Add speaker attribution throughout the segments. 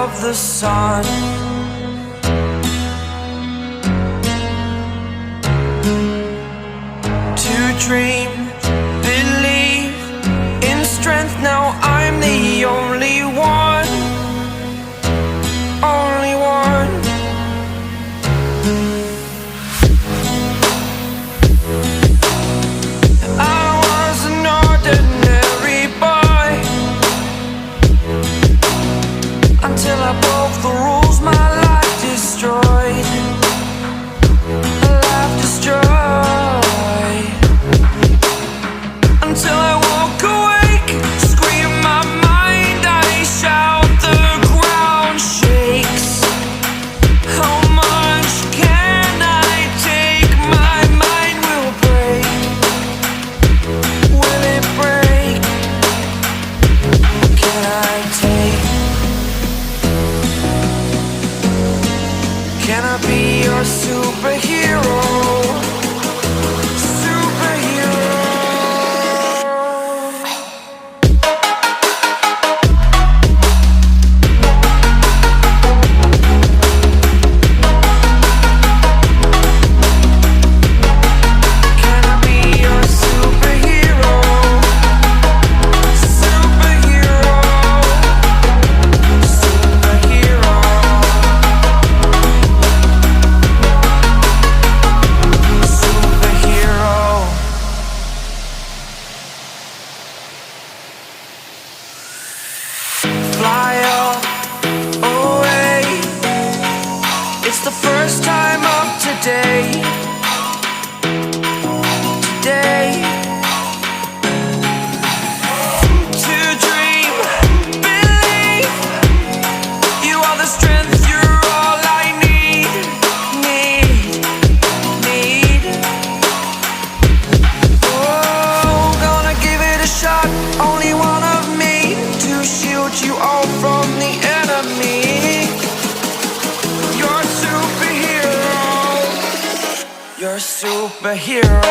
Speaker 1: of the sun. To dream, believe in strength. Now I'm the only one, only one. I was an ordinary boy until I broke the rules. My life destroyed, life destroyed. Until I woke awake, scream my mind, I shout, the ground shakes. How much can I take? My mind will break. Will it break? Can I take? Can I be your superhero? Fly away. It's the first time of today. Today. To dream, believe. You are the strength, you're all I need. Oh, gonna give it a shot. Only one of me to shield you all from the enemy. You're a superhero. You're a superhero.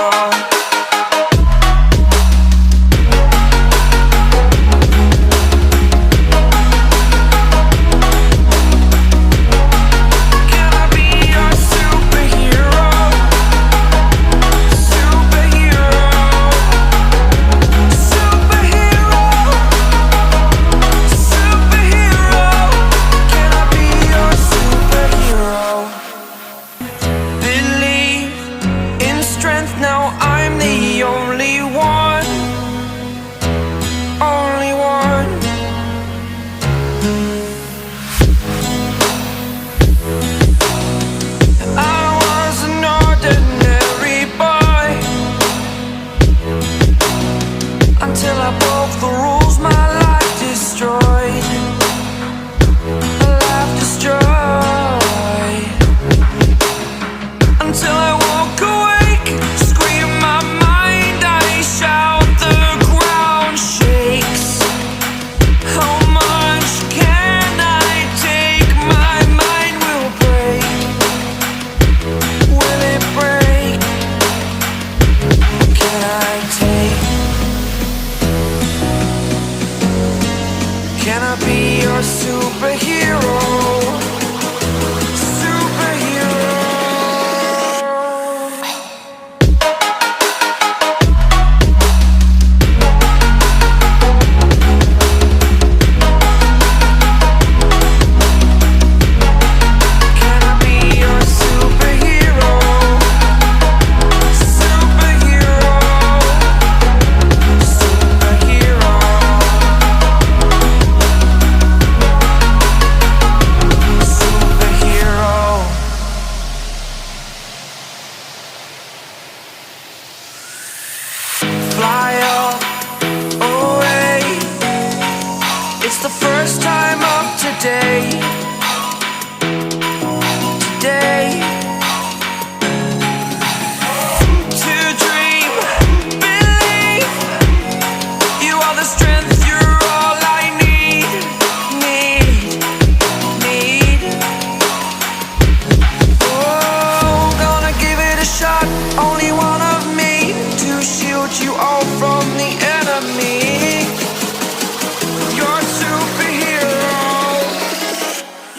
Speaker 1: Can I be your superhero? Superhero. Superhero. Superhero. Can I be your superhero? Believe in strength. Now I'm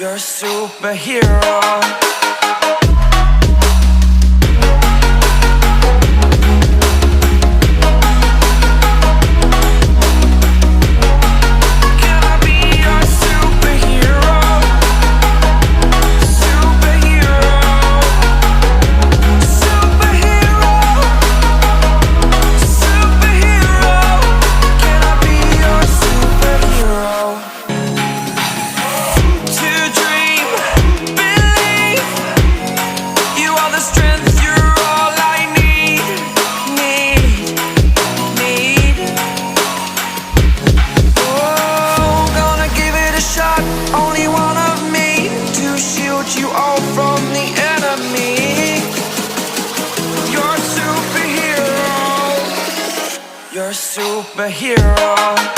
Speaker 1: You're a superhero. You all from the enemy. You're a superhero. You're a superhero.